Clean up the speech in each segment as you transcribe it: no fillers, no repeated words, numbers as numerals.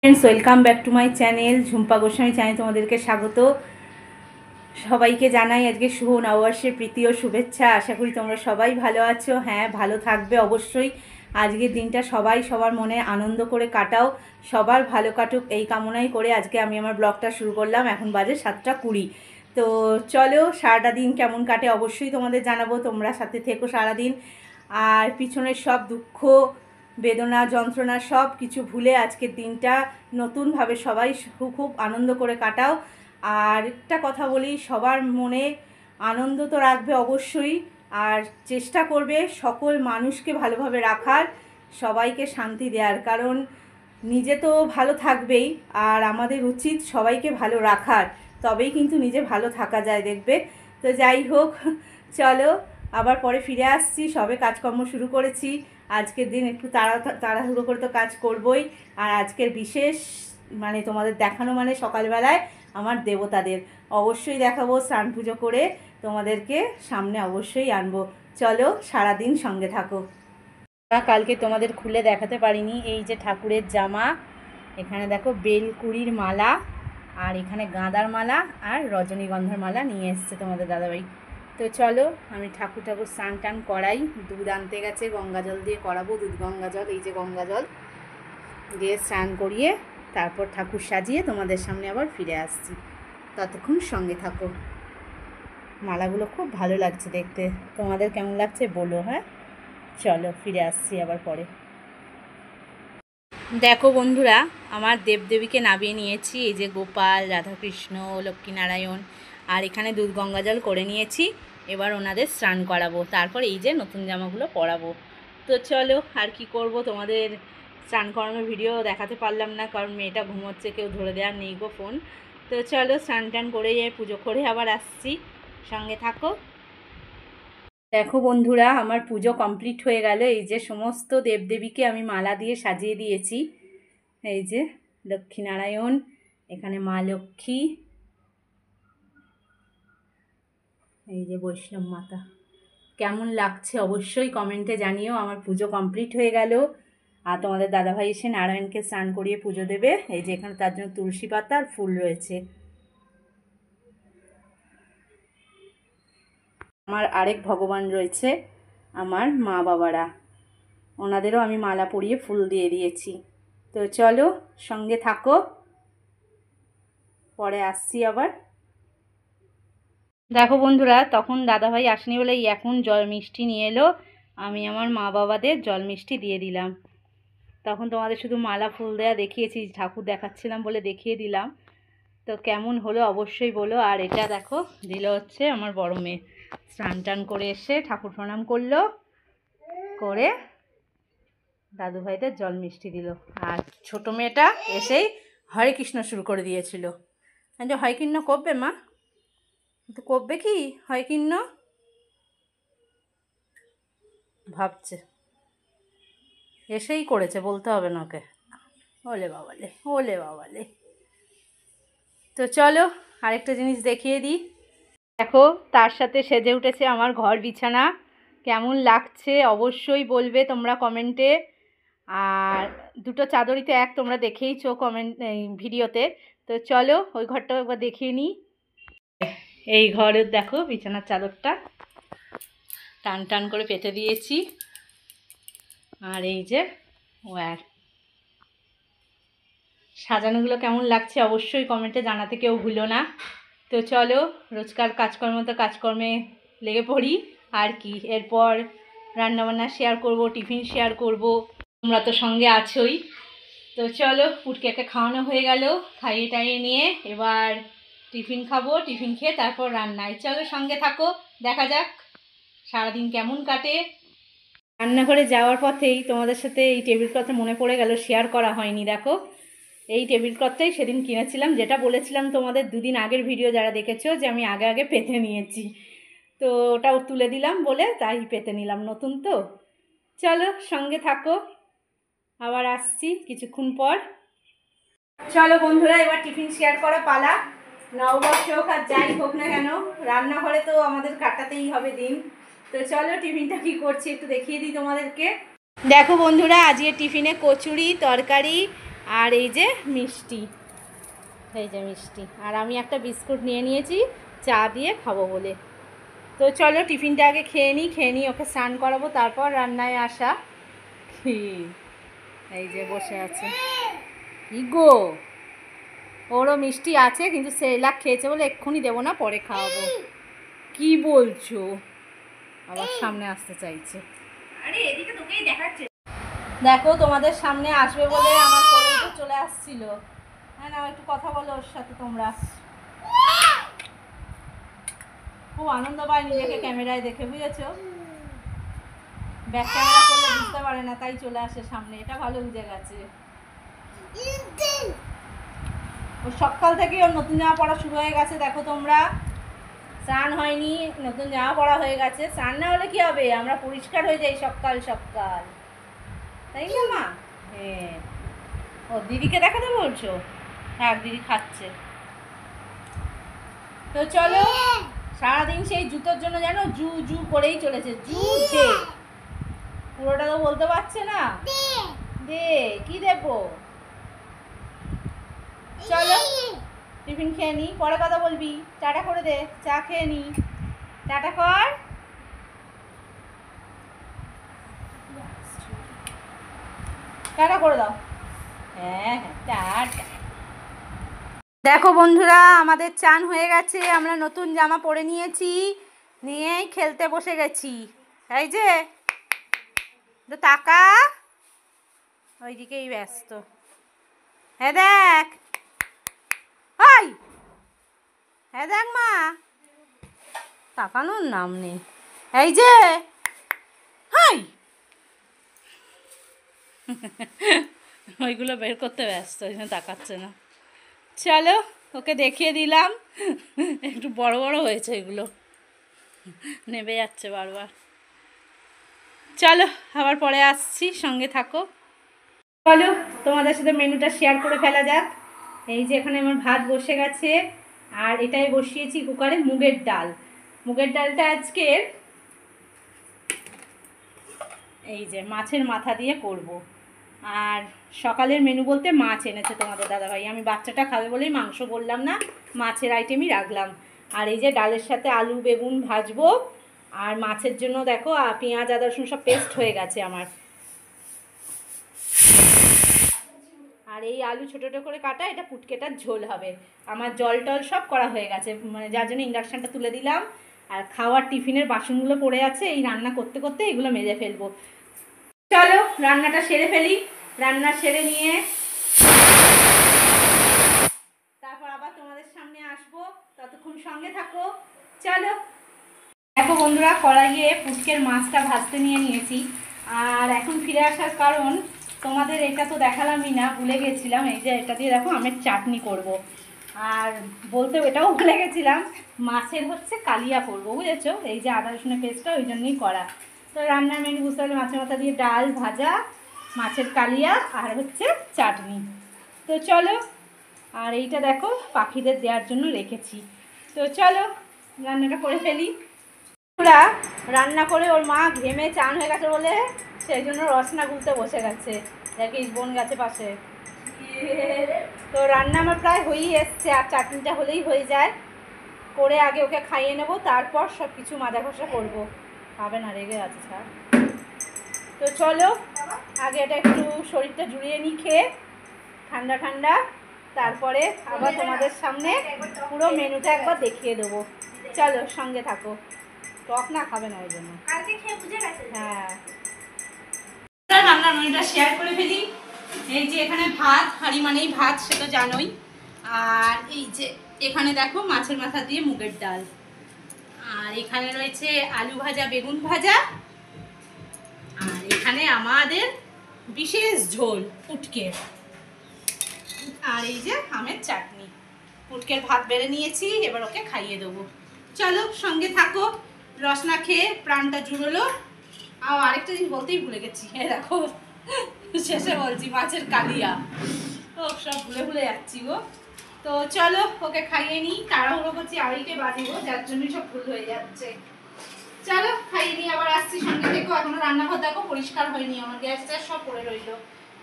Friends welcome back to my channel Jhumpa Goswami channel तुम्हादेरके स्वागत। सबाइके जानाई आज के शुभ नववर्षेर प्रीति और शुभेच्छा। आशा करी तोमरा सबाई भालो आछो। हाँ भालो थाकबे अवश्यई। आजकेर दिनटा सबाई सबार मने आनंद करे काटाओ, सबार भालो काटुक एई कामनाई करे आजके आमी आमार ब्लगटा शुरू करलाम। एखन बाजे 7टा 20। तो चलो साराटा दिन केमन काटे अवश्यई तोमादेर जानाबो। तोमरा साथे थेको सारा दिन और पिछनेर सब दुःख बेदना যন্ত্রণা सब किछु भूले आजकेर दिनटा नतून भावे सबाई खूब आनंद करे काटाओ। और एकटा कथा बोली, सबार मने आनंद तो राखबे अवश्यई और चेष्टा करबे सकल मानुषके भालोभावे राखार, सबाइके शांति देওয়ার। कारण निजे तो भालो थाकबेई और आमादेर उचित सबाइके भालो राखार, तबेई किन्तु निजे भालो थाका যায় देखबे। तो যাই হোক चलो आबार परे फिरे आसছি। सबे काजकर्म शुरू करेছি। आजकेर दिन एकटु ताड़ाहुड़ो करे तो काज करबई। और आजकेर विशेष माने तोमादेर देखानो माने सकालबेलाय आमार देवतादेर अवश्यई देखाबो। स्नान पुजो करे तोमादेरके सामने अवश्यई आनबो। चलो सारा दिन संगे थाको। कालके तोमादेर खुले देखाते पारिनी এই যে ঠাকুরের জামা। এখানে দেখো বেলকুড়ির মালা আর এখানে গাঁদার মালা আর রজনীগন্ধার মালা নিয়ে এসেছে তোমাদের দাদাভাই। তো চলো আমি ঠাকুর স্নান টান করাই। দুধ আনতে গেছে, গঙ্গা জল দিয়ে করাবো। দুধ গঙ্গা জল, এই যে গঙ্গা জল দিয়ে স্নান করিয়ে তারপর ঠাকুর সাজিয়ে তোমাদের সামনে আবার ফিরে আসছি। ততক্ষণ সঙ্গে থাকো। মালাগুলো খুব ভালো লাগছে দেখতে, তোমাদের কেমন লাগছে বলো। হ্যাঁ চলো ফিরে আসছি আবার পরে। দেখো বন্ধুরা, আমার দেবদেবীকে নামিয়ে নিয়েছি। এই যে গোপাল, রাধাকৃষ্ণ, লক্ষ্মীনারায়ণ আর এখানে দুধ গঙ্গা জল করে নিয়েছি। এবার ওনাদের স্নান করাবো, তারপর এই যে নতুন জামাগুলো পরাবো। তো চলো আর কি করব, তোমাদের স্নান করানোর ভিডিও দেখাতে পারলাম না কারণ মেয়েটা ঘুমোচ্ছে, কেউ ধরে দেওয়ার নেই গো ফোন। তো চলো স্নান টান করে পুজো করে আবার আসছি, সঙ্গে থাকো। দেখো বন্ধুরা, আমার পুজো কমপ্লিট হয়ে গেল। এই যে সমস্ত দেবদেবীকে আমি মালা দিয়ে সাজিয়ে দিয়েছি। এই যে লক্ষ্মীনারায়ণ, এখানে মা লক্ষ্মী, এই যে বৈষ্ণব মাতা। কেমন লাগছে অবশ্যই কমেন্টে জানিও। আমার পুজো কমপ্লিট হয়ে গেল আর তোমাদের দাদাভাই এসে নারায়ণকে স্নান করিয়ে পুজো দেবে। এই যে এখানে তার জন্য তুলসী পাতা আর ফুল রয়েছে। আমার আরেক ভগবান রয়েছে, আমার মা বাবারা, ওনাদেরও আমি মালা পরিয়ে ফুল দিয়ে দিয়েছি। তো চলো সঙ্গে থাকো, পরে আসছি আবার। দেখো বন্ধুরা, তখন দাদাভাই আসেনি বলে এখন জল মিষ্টি নিয়ে এলো। আমি আমার মা বাবাদের জল মিষ্টি দিয়ে দিলাম। তখন তোমাদের শুধু মালা ফুল দেয়া দেখিয়েছি, ঠাকুর দেখাচ্ছিলাম বলে দেখিয়ে দিলাম। তো কেমন হলো অবশ্যই বলো। আর এটা দেখো দিল হচ্ছে আমার বড় মেয়ে, স্নান টান করে এসে ঠাকুর প্রণাম করলো, করে দাদুভাইদের জল মিষ্টি দিল। আর ছোট মেয়েটা এসেই হরে কৃষ্ণ শুরু করে দিয়েছিল। হরে কৃষ্ণ করবে মা, তো করবে কি হয় কিন্ন ভাবছে, এসেই করেছে, বলতে হবে না ওকে। ওলে বাবালে, ওলে বাবালে। তো চলো আরেকটা জিনিস দেখিয়ে দিই। দেখো তার সাথে সেজে উঠেছে আমার ঘর বিছানা। কেমন লাগছে অবশ্যই বলবে তোমরা কমেন্টে। আর দুটো চাদরই তো এক, তোমরা দেখেইছো কমেন্ট ভিডিওতে। তো চলো ওই ঘরটাও একবার দেখিয়ে নিই। এই ঘরের দেখো বিছানার চাদরটা টান টান করে পেতে দিয়েছি। আর এই যে ওয়ার সাজানোগুলো কেমন লাগছে অবশ্যই কমেন্টে জানাতে কেউ ভুলো না। তো চলো রোজকার কাজকর্ম তো কাজকর্মে লেগে পড়ি। আর কি, এরপর রান্নাবান্না শেয়ার করব, টিফিন শেয়ার করব, তোমরা তো সঙ্গে আছোই। তো চলো পুটকেকে খাওয়ানো হয়ে গেল, খাইয়ে টাইয়ে নিয়ে এবার টিফিন খাবো। টিফিন খেয়ে তারপর রান্নায়। চলো সঙ্গে থাকো, দেখা যাক সারাদিন কেমন কাটে। রান্নাঘরে যাওয়ার পথেই তোমাদের সাথে এই টেবিল ক্লথটা মনে পড়ে গেল, শেয়ার করা হয়নি। দেখো এই টেবিল ক্লথটাই সেদিন কিনেছিলাম, যেটা বলেছিলাম তোমাদের দুদিন আগের ভিডিও যারা দেখেছো যে আমি আগে আগে পেতে নিয়েছি। তো ওটাও তুলে দিলাম বলে তাই পেতে নিলাম, নতুন তো। চলো সঙ্গে থাকো, আবার আসছি কিছুক্ষণ পর। চলো বন্ধুরা, এবার টিফিন শেয়ার করা পালা। নববর্ষ হোক আর যাই হোক না কেন, রান্নাঘরে তো আমাদের কাটাতেই হবে দিন। তো চলো টিফিনটা কি করছি একটু দেখিয়ে দিই তোমাদেরকে। দেখো বন্ধুরা, আজকে টিফিনে কচুরি, তরকারি আর এই যে মিষ্টি, এই যে মিষ্টি, আর আমি একটা বিস্কুট নিয়ে নিয়েছি চা দিয়ে খাবো বলে। তো চলো টিফিনটা আগে খেয়ে নিই, ওকে স্নান করাবো, তারপর রান্নায় আসা। এই যে বসে আছে ইগো, ওরও মিষ্টি আছে কিন্তু সেরেলাক খেয়েছে বলে এক্ষুনি দেবো না, পরে খাওয়াবো। কি বলছো? আবার সামনে আসতে চাইছে। আরে এদিকে তোকেই দেখাচ্ছে। দেখো তোমাদের সামনে আসবে বলে আমার কোলে তো চলে আসছিল। হ্যাঁ না, একটু কথা বলো ওর সাথে তোমরা। খুব আনন্দ পায় নিজেকে ক্যামেরায় দেখে, বুঝেছো? ব্যাক ক্যামেরা করলে বুঝতে পারে না, তাই চলে আসে সামনে। এটা ভালো বুঝে গেছে। ওর সকাল থেকে ওর নতুন জামা পরা শুরু হয়ে গেছে, দেখো তোমরা। স্নান হয়নি, নতুন জামা পরা হয়ে গেছে। স্নান না হলে কি হবে, আমরা পরিষ্কার হয়ে যাই সকাল সকাল, তাই না মা? হ্যাঁ। ও দিদিকে দেখাতে বলছো? হ্যাঁ, দিদি খাচ্ছে। তো চলো, সারাদিন সেই জুতোর জন্য যেন জু জু করেই চলেছে। জু দে, পুরোটা তো বলতে পারছে না। দে, কি দেবো? চলো টিফিন খেয়ে নি, পরে কথা বলবি। টাটা করে দে, চা খেয়ে নি। টাটা কর। টাটা করে দাও। হ্যাঁ হ্যাঁ, টাটা। দেখো বন্ধুরা, আমাদের চান হয়ে গেছে, আমরা নতুন জামা পরে নিয়েছি, নিয়েই খেলতে বসে গেছি। এই যে তো টাকা ওইদিকেই ব্যস্ত। হ্যাঁ দেখ, হাই, হ্যাঁ দেখ মা, তাকানোর নাম নেই। এই যে হাই, ওইগুলো বের করতে ব্যস্ত, ওই জন্য তাকাচ্ছে না। চলো, ওকে দেখিয়ে দিলাম, একটু বড় বড় হয়েছে এগুলো, নেবে যাচ্ছে বারবার। চলো আবার পরে আসছি, সঙ্গে থাকো। চলো তোমাদের সাথে মেনুটা শেয়ার করে ফেলা যাক। এই যে এখানে আমার ভাত বসে গেছে, আর এটাই বসিয়েছি কুকারে মুগের ডাল। মুগের ডালটা আজকের এই যে মাছের মাথা দিয়ে করব। আর সকালের মেনু বলতে মাছ এনেছে তোমাদের দাদাভাই, আমি বাচ্চাটা খাবে বলেই মাংস বললাম না, মাছের আইটেমই রাখলাম। আর এই যে ডালের সাথে আলু বেগুন ভাজবো, আর মাছের জন্য দেখো পেঁয়াজ আদা রসুন সব পেস্ট হয়ে গেছে আমার। আর এই আলু ছোটো ছোটো করে কাটা, এটা পুটকেটার ঝোল হবে। আমার জল টল সব করা হয়ে গেছে, মানে যার জন্য ইন্ডাকশানটা তুলে দিলাম। আর খাওয়ার টিফিনের বাসনগুলো পড়ে আছে, এই রান্না করতে করতে এগুলো মেজে ফেলবো। চলো রান্নাটা সেরে ফেলি, রান্না সেরে নিয়ে তারপর আবার তোমাদের সামনে আসবো, ততক্ষণ সঙ্গে থাকো। চলো দেখো বন্ধুরা, কড়াইয়ে পুটকের মাছটা ভাজতে নিয়ে নিয়েছি। আর এখন ফিরে আসার কারণ, তোমাদের এটা তো দেখালামই না, ভুলে গেছিলাম। এই যে এটা দিয়ে দেখো আমের চাটনি করব। আর বলতে এটাও ভুলে গেছিলাম, মাছের হচ্ছে কালিয়া করবো, বুঝেছো? এই যে আদা রসুনের পেস্টটা ওই জন্যই করা। তো রান্নার মেনু বুঝতে পারলে, মাছের মাথা দিয়ে ডাল ভাজা, মাছের কালিয়া, আর হচ্ছে চাটনি। তো চলো, আর এইটা দেখো পাখিদের দেওয়ার জন্য রেখেছি। তো চলো রান্নাটা করে ফেলি। পুরা রান্না করে ওর মা ঘেমে চান হয়ে গেছে বলে সেই জন্য রসনা গুলতে বসে গেছে, দেখিস বোন গাছে পাশে। তো রান্না আমার প্রায় হয়েই এসছে, আর চাটনিটা হলেই হয়ে যায়। করে আগে ওকে খাইয়ে নেবো, তারপর সব কিছু মাজা ঘষা করবো। খাবে না, রেগে আছে স্যার। তো চলো আগে এটা একটু শরীরটা জুড়িয়ে নিই খেয়ে, ঠান্ডা ঠান্ডা, তারপরে আবার তোমাদের সামনে পুরো মেনুটা একবার দেখিয়ে দেবো। চলো সঙ্গে থাকো। টক না খাবে না, ওই জন্য কালকে খেয়ে বুঝে গেছে। হ্যাঁ, রান্নার মেনুটা শেয়ার করে ফেলি। এই যে এখানে ভাত, হাঁড়ি মানেই ভাত, সে তো জানোই। আর এই যে এখানে দেখো মাছের মাথা দিয়ে মুগের ডাল, আর এখানে রয়েছে আলু ভাজা বেগুন ভাজা, আর এখানে আমাদের বিশেষ ঝোল পুটকের, আর এই যে আমের চাটনি। পুটকের ভাত বেড়ে নিয়েছি, এবার ওকে খাইয়ে দেবো। চলো সঙ্গে থাকো, রসনা খেয়ে প্রাণটা জুড়লো। আর আরেকটা জিনিস বলতেই ভুলে গেছি, এ দেখো শেষে বলছি মাছের কালিয়া, ও সব ভুলে ভুলে যাচ্ছি গো। তো চলো ওকে খাইয়ে নিই, তাড়াহুড়ো করছি, আড়াইটে বাজিব, যার জন্যই সব ভুল হয়ে যাচ্ছে। চলো খাইয়ে নিই, আবার আসছি, সঙ্গে থেকো। এখনো রান্নাঘর দেখো পরিষ্কার হয়নি, আমার গ্যাস ট্যাস সব পড়ে রইলো।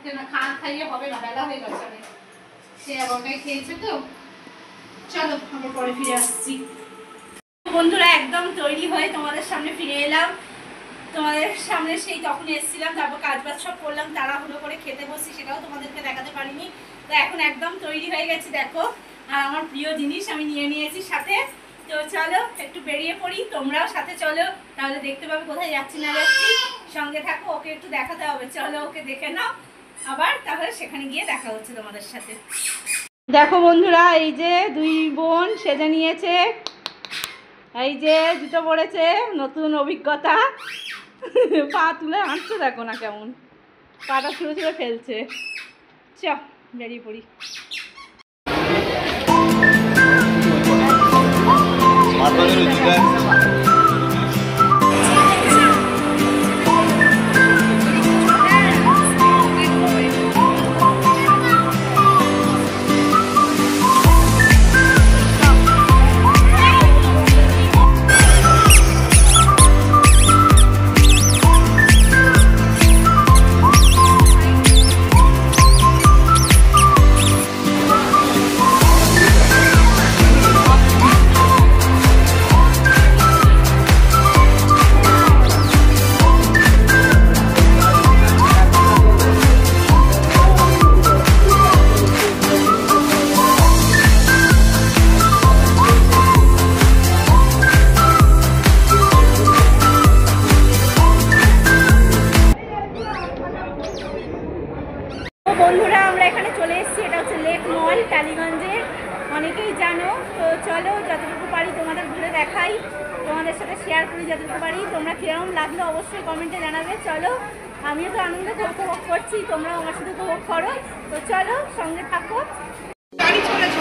ওকে না খাইয়ে হবে না, বেলা হয়ে গেছে অনেক, সে আবারটাই খেয়েছে। তো চলো আমরা পরে ফিরে আসছি। বন্ধুরা একদম তৈরি হয়ে তোমাদের সামনে ফিরে এলাম। তোমাদের সামনে সেই তখন এসেছিলাম, তারপর কাজ বাজ সব করলাম, তাড়াহুড়ো করে খেতে বসছি, সেটাও তোমাদেরকে দেখাতে পারিনি। তো এখন একদম তৈরি হয়ে গেছি দেখো, আর আমার প্রিয় জিনিস আমি নিয়ে নিয়েছি সাথে। তো চলো একটু বেরিয়ে পড়ি, তোমরাও সাথে চলো, তাহলে দেখতে পাবে কোথায় যাচ্ছি না যাচ্ছি। সঙ্গে থাকো, ওকে একটু দেখাতে হবে, চলো ওকে দেখে নাও আবার, তাহলে সেখানে গিয়ে দেখা হচ্ছে তোমাদের সাথে। দেখো বন্ধুরা, এই যে দুই বোন সেজে নিয়েছে, এই যে জুতো পড়েছে, নতুন অভিজ্ঞতা, পা তুলে হাঁটছে, দেখো না কেমন পাটা ছুঁড়ে ছুঁড়ে ফেলছে। চ বেরিয়ে পড়ি। বন্ধুরা আমরা এখানে চলে এসেছি, এটা হচ্ছে লেক মল টালিগঞ্জে, অনেকেই জানো। তো চলো যতটুকু পারি তোমাদের ঘুরে দেখাই, তোমাদের সাথে শেয়ার করি যতটুকু পারি। তোমরা কীরকম লাগলো অবশ্যই কমেন্টে জানাবে। চলো, আমিও তো আনন্দ উপভোগ করছি, তোমরাও আমার সাথে উপভোগ করো। তো চলো সঙ্গে থাকো। গাড়ি চলেছে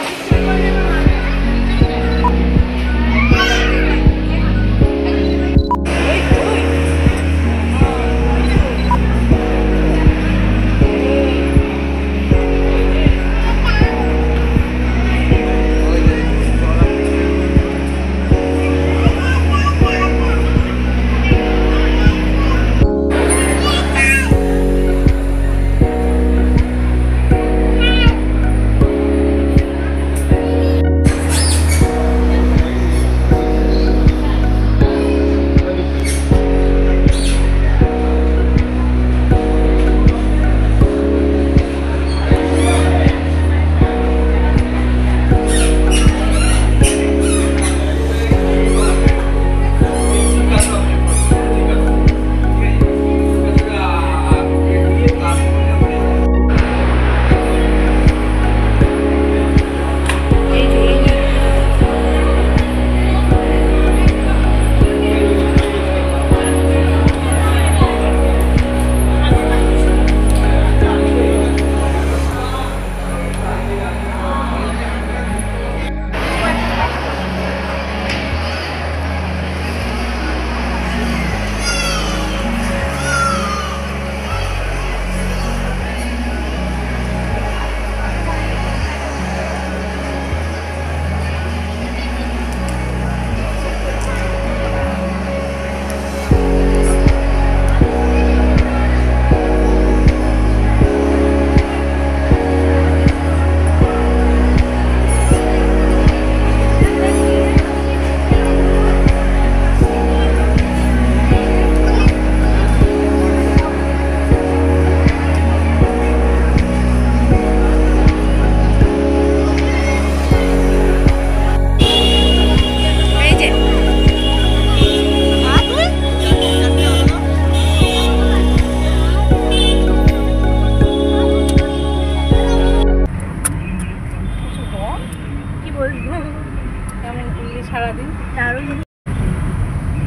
সারাদিন। দারুণ।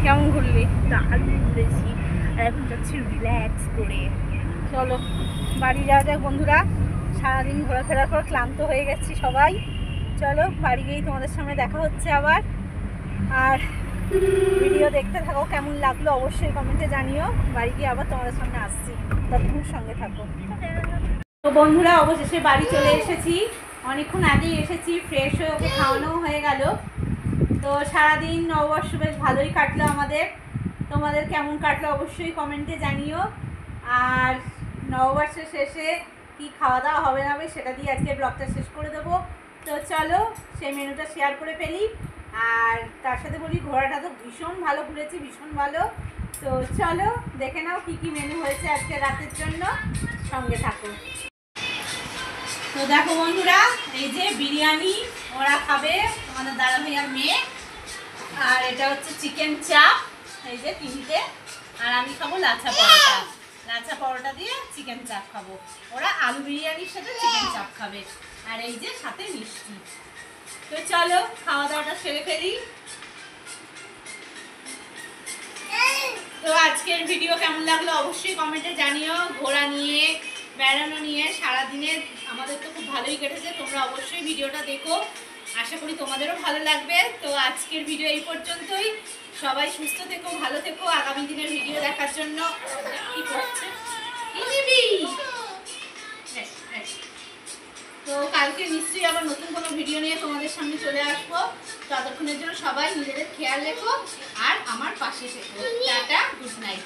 কেমন ঘুরলি? দারুণ ঘুরেছি, আর এখন যাচ্ছি রিল্যাক্স করে। চলো বাড়ি যাওয়া যাক বন্ধুরা, সারাদিন ঘোরাফেরার পর ক্লান্ত হয়ে গেছি সবাই। চলো বাড়ি গিয়েই তোমাদের সামনে দেখা হচ্ছে আবার। আর ভিডিও দেখতে থাকো, কেমন লাগলো অবশ্যই কমেন্টে জানিও। বাড়ি গিয়ে আবার তোমাদের সামনে আসছি, ততক্ষণ সঙ্গে থাকো। তো বন্ধুরা অবশেষে বাড়ি চলে এসেছি, অনেকক্ষণ আগেই এসেছি, ফ্রেশ হয়ে ওকে খাওয়ানোও হয়ে গেল। তো সারাদিন নববর্ষ বেশ ভালোই কাটলো আমাদের, তোমাদের কেমন কাটলো অবশ্যই কমেন্টে জানিও। আর নববর্ষের শেষে কি খাওয়া দাওয়া হবে না হবে সেটা দিয়ে আজকে ব্লগটা শেষ করে দেবো। তো চলো সেই মেনুটা শেয়ার করে ফেলি। আর তার সাথে বলি ঘোরাটা তো ভীষণ ভালো ঘুরেছি, ভীষণ ভালো। তো চলো দেখে নাও কি কি মেনু হয়েছে আজকে রাতের জন্য, সঙ্গে থাকো। তো দেখো বন্ধুরা, এই যে বিরিয়ানি ওরা খাবে, আমাদের দাদা ভাইয়ার মেয়ে। আর এটা হচ্ছে চিকেন চাপ, এই যে তিনটে। আর আমি খাবো লাচ্ছা পরোটা, লাচ্ছা পরোটা দিয়ে চিকেন চাপ খাবো। ওরা আলু বিরিয়ানির সাথে চিকেন চাপ খাবে। আর এই যে সাথে মিষ্টি। তো চলো খাওয়া দাওয়াটা সেরে ফেলি। তো আজকের ভিডিও কেমন লাগলো অবশ্যই কমেন্টে জানিও। ঘোরা নিয়ে, বেড়ানো নিয়ে সারাদিনে আমাদের তো খুব ভালোই কেটেছে। তোমরা অবশ্যই ভিডিওটা দেখো, আশা করি তোমাদেরও ভালো লাগবে। তো আজকের ভিডিও এই পর্যন্তই। সবাই সুস্থ থেকো, ভালো থেকো। আগামী দিনের ভিডিও দেখার জন্য কি করছে তো কালকে নিশ্চয়ই আবার নতুন কোনো ভিডিও নিয়ে তোমাদের সামনে চলে আসবো। ততক্ষণের জন্য সবাই নিজেদের খেয়াল রেখো আর আমার পাশে থেকো। Tata, good night.